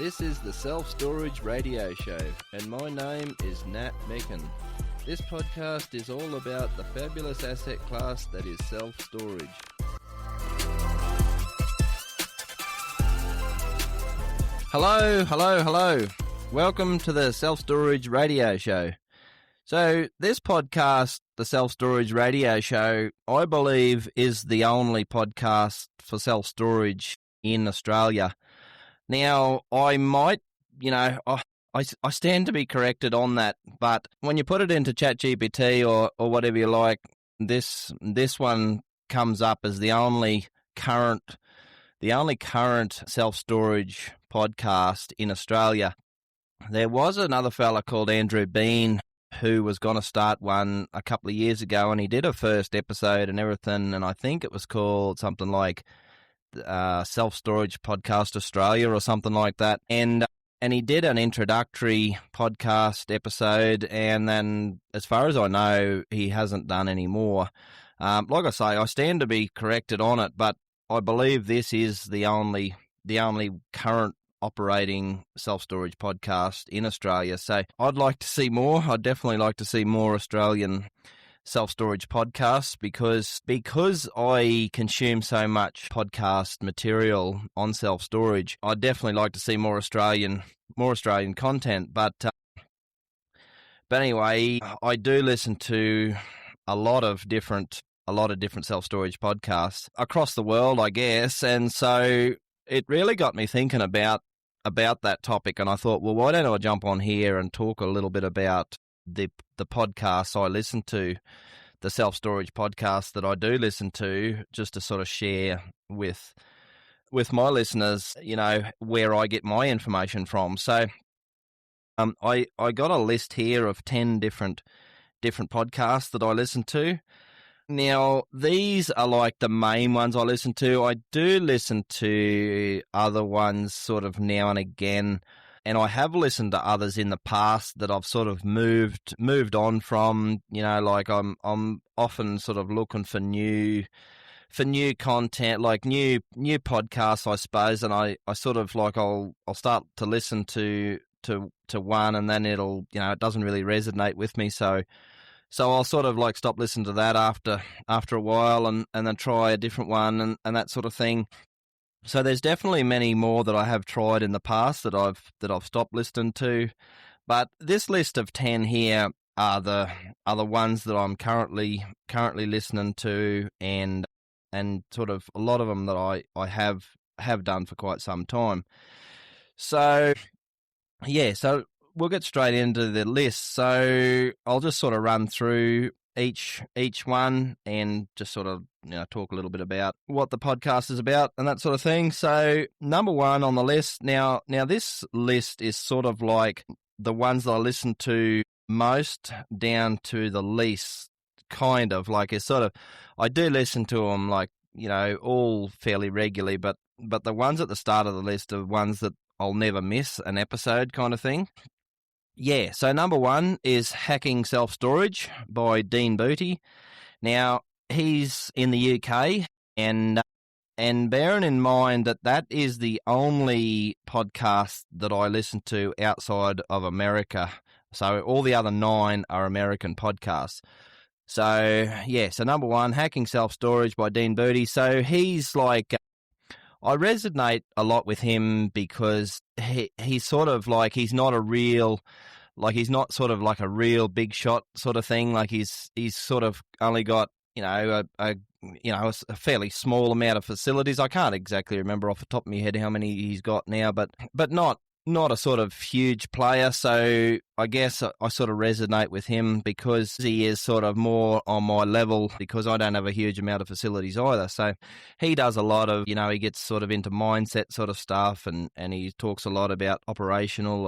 This is the Self Storage Radio Show, and my name is Nat Mecken. This podcast is all about the fabulous asset class that is self-storage. Hello. Welcome to the Self Storage Radio Show. So this podcast, the Self Storage Radio Show, I believe is the only podcast for self-storage in Australia. Now, I might, I stand to be corrected on that, but when you put it into ChatGPT or whatever you like, this one comes up as the only current self-storage podcast in Australia. There was another fella called Andrew Bean who was going to start one a couple of years ago, and he did a first episode and everything, and I think it was called something like Self-Storage Podcast Australia or something like that, and he did an introductory podcast episode, and then as far as I know, he hasn't done any more. Like I say, I stand to be corrected on it, but I believe this is the only current operating self-storage podcast in Australia. So I'd like to see more. I'd definitely like to see more Australian self-storage podcasts because I consume so much podcast material on self-storage. I'd definitely like to see more Australian content. But anyway, I do listen to a lot of different self-storage podcasts across the world, I guess, and so it really got me thinking about that topic, and I thought, well, why don't I jump on here and talk a little bit about the podcasts I listen to, the self-storage podcasts that I do listen to, just to sort of share with my listeners, where I get my information from. So I got a list here of 10 different podcasts that I listen to. Now, these are like the main ones I listen to. I do listen to other ones sort of now and again, and I have listened to others in the past that I've sort of moved on from. Like I'm often sort of looking for new content, like new podcasts, I suppose, and I sort of like I'll start to listen to one, and then it'll it doesn't really resonate with me, so I'll sort of like stop listening to that after a while and then try a different one and that sort of thing. So there's definitely many more that I have tried in the past that I've stopped listening to. But this list of 10 here are the ones that I'm currently listening to, and sort of a lot of them that I have done for quite some time. So yeah, so we'll get straight into the list. So I'll just sort of run through each one and just sort of talk a little bit about what the podcast is about and that sort of thing. So number one on the list, now this list is sort of like the ones that I listen to most down to the least, kind of like it's sort of, I do listen to them like all fairly regularly, but the ones at the start of the list are ones that I'll never miss an episode, kind of thing. Yeah, so number one is Hacking Self-Storage by Dean Booty. Now, he's in the UK, and bearing in mind that is the only podcast that I listen to outside of America. So all the other 9 are American podcasts. So, yeah, so number one, Hacking Self-Storage by Dean Booty. So he's like, I resonate a lot with him because he's sort of like, he's not sort of like a real big shot sort of thing. Like he's sort of only got, a fairly small amount of facilities. I can't exactly remember off the top of my head how many he's got now, but not a sort of huge player. So I guess I sort of resonate with him because he is sort of more on my level, because I don't have a huge amount of facilities either. So he does a lot of, he gets sort of into mindset sort of stuff, and he talks a lot about operational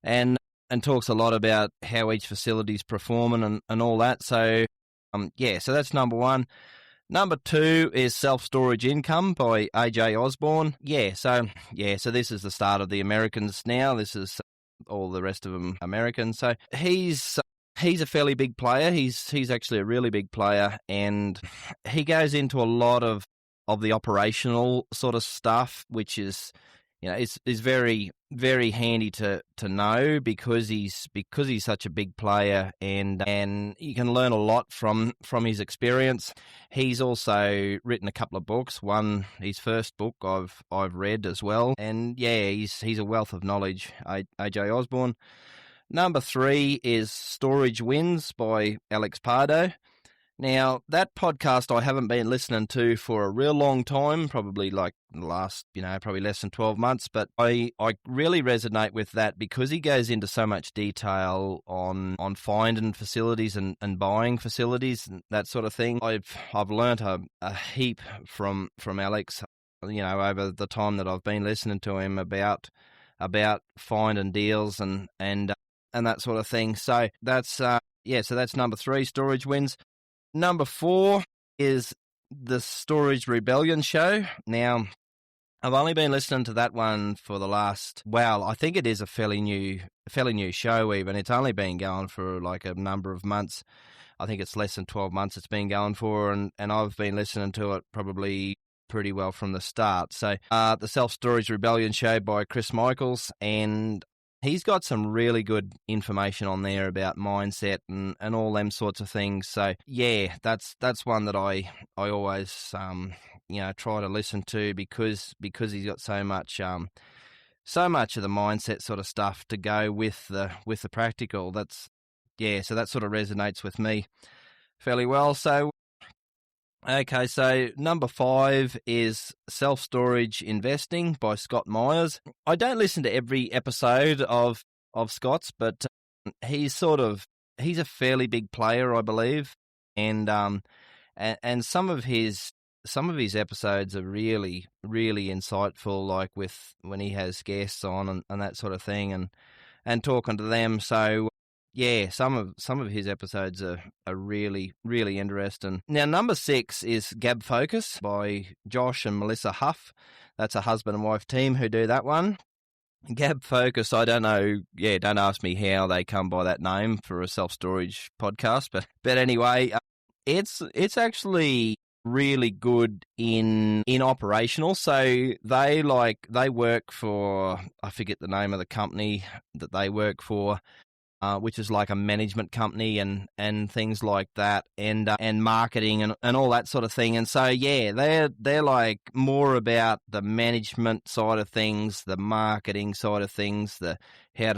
and talks a lot about how each facility's performing and all that. So so that's number one. Number two is Self-Storage Income by AJ Osborne. So this is the start of the Americans now. This is all the rest of them Americans. So he's a fairly big player. He's actually a really big player, and he goes into a lot of the operational sort of stuff, which is is very, very handy to know because he's such a big player, and you can learn a lot from his experience. He's also written a couple of books. One, his first book, I've read as well, and yeah, he's a wealth of knowledge. AJ Osborne. Number 3 is Storage Wins by Alex Pardo. Now, that podcast I haven't been listening to for a real long time, probably like the last, probably less than 12 months, but I really resonate with that because he goes into so much detail on finding facilities and buying facilities and that sort of thing. I've learnt a heap from Alex, over the time that I've been listening to him about finding deals and that sort of thing. So that's so that's number 3, Storage Wins. Number 4 is the Storage Rebellion Show. Now, I've only been listening to that one for the last, I think it is a fairly new show even. It's only been going for like a number of months. I think it's less than 12 months it's been going for, and I've been listening to it probably pretty well from the start. So, the Self-Storage Rebellion Show by Chris Michaels, and he's got some really good information on there about mindset and all them sorts of things. So yeah, that's one that I always try to listen to because he's got so much of the mindset sort of stuff to go with the practical. So that sort of resonates with me fairly well. So okay, so number 5 is Self-Storage Investing by Scott Myers. I don't listen to every episode of Scott's, but he's a fairly big player, I believe, and some of his episodes are really, really insightful, like when he has guests on and that sort of thing, and talking to them. So yeah, some of his episodes are really, really interesting. Now, number 6 is Gab Focus by Josh and Melissa Huff. That's a husband and wife team who do that one. Gab Focus, I don't know. Yeah, don't ask me how they come by that name for a self-storage podcast, but anyway, it's actually really good in operational. So they work for, I forget the name of the company that they work for, which is like a management company and things like that, and marketing and all that sort of thing. And so yeah, they're like more about the management side of things, the marketing side of things, the how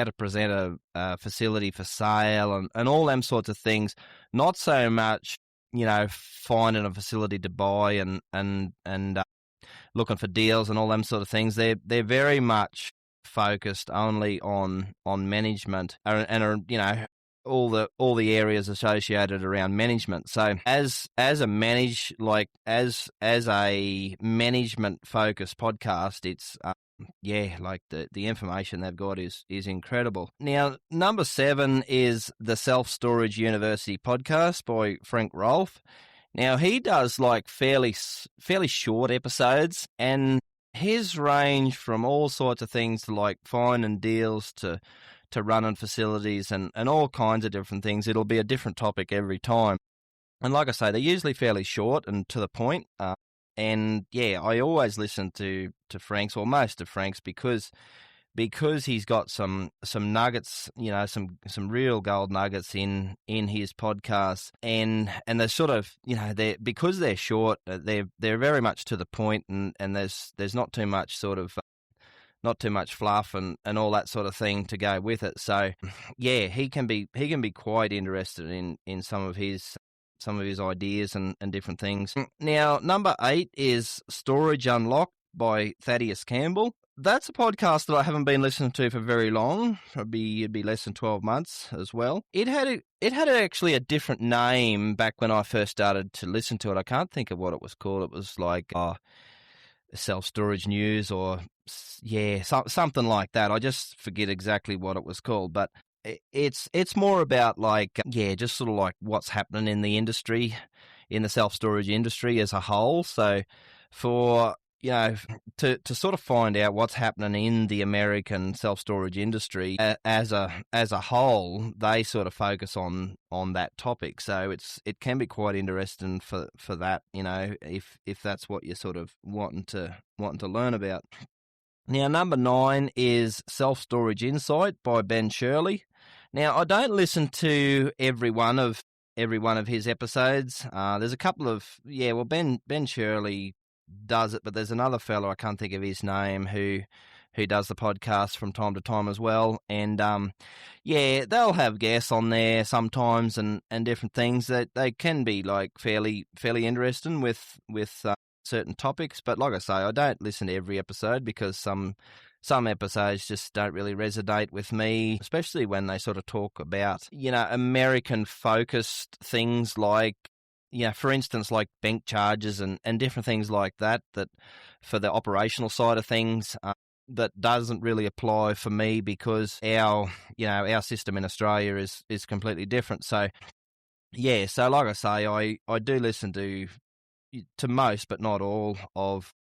to present a facility for sale and all them sorts of things. Not so much finding a facility to buy and looking for deals and all them sort of things. They're very much focused only on management and are all the areas associated around management. So as a management focused podcast, it's like the information they've got is incredible. Now, number 7 is the Self-Storage University podcast by Frank Rolfe. Now, he does like fairly short episodes, and his range from all sorts of things to like finding deals to running facilities and all kinds of different things. It'll be a different topic every time. And like I say, they're usually fairly short and to the point. And yeah, I always listen to Frank's, or most of Frank's, because he's got some nuggets, some real gold nuggets in his podcast, and they're sort of, because they're short, they're very much to the point, and there's not too much not too much fluff and all that sort of thing to go with it. So yeah, he can be quite interested in some of his ideas and different things. Now, number 8 is Storage Unlocked by Thaddeus Campbell. That's a podcast that I haven't been listening to for very long. It'd be less than 12 months as well. It had actually a different name back when I first started to listen to it. I can't think of what it was called. It was like Self-Storage News or something like that. I just forget exactly what it was called, but it's more about just sort of like what's happening in the industry, in the self-storage industry as a whole. So for to sort of find out what's happening in the American self-storage industry as a whole, they sort of focus on that topic. So it can be quite interesting for that, if that's what you're sort of wanting to learn about. Now, number 9 is Self Storage Insight by Ben Shirley. Now, I don't listen to every one of his episodes. There's a couple of Ben Shirley does it, but there's another fellow, I can't think of his name, who does the podcast from time to time as well. And they'll have guests on there sometimes and different things that they can be like fairly interesting with certain topics. But like I say, I don't listen to every episode because some episodes just don't really resonate with me, especially when they sort of talk about, American focused things like, for instance, like bank charges and different things like that for the operational side of things, that doesn't really apply for me because our system in Australia is completely different. So, so like I say, I do listen to most, but not all of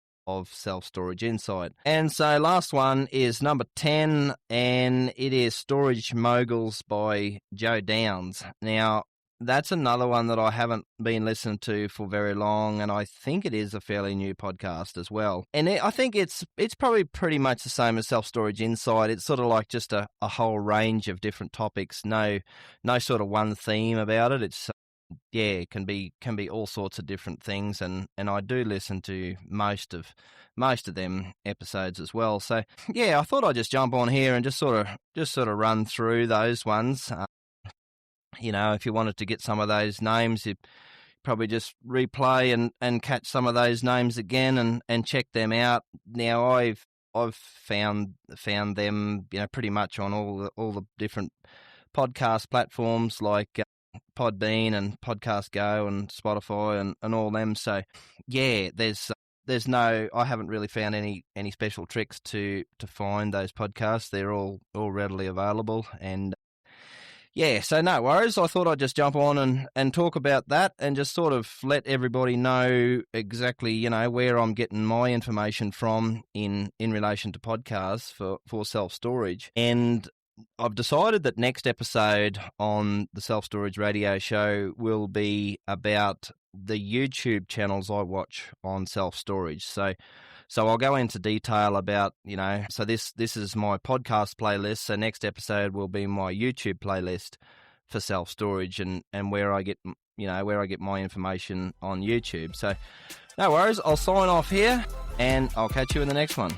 Self Storage Insight. And so last one is number 10, and it is Storage Moguls by Joe Downs. Now, that's another one that I haven't been listening to for very long, and I think it is a fairly new podcast as well. And I think it's probably pretty much the same as Self Storage Insight. It's sort of like just a whole range of different topics. No sort of one theme about it. It's it can be all sorts of different things, and I do listen to most of them episodes as well. So I thought I'd just jump on here and just sort of run through those ones. If you wanted to get some of those names, you'd probably just replay and catch some of those names again and check them out. Now I've found them pretty much on all the different podcast platforms like Podbean and Podcast Go and Spotify and all them. So there's no, I haven't really found any special tricks to find those podcasts. They're all readily available, and so no worries. I thought I'd just jump on and talk about that and just sort of let everybody know exactly, where I'm getting my information from in relation to podcasts for self-storage. And I've decided that next episode on the Self Storage Radio Show will be about the YouTube channels I watch on self-storage. So I'll go into detail about, so this is my podcast playlist. So next episode will be my YouTube playlist for self-storage and where I get my information on YouTube. So no worries, I'll sign off here and I'll catch you in the next one.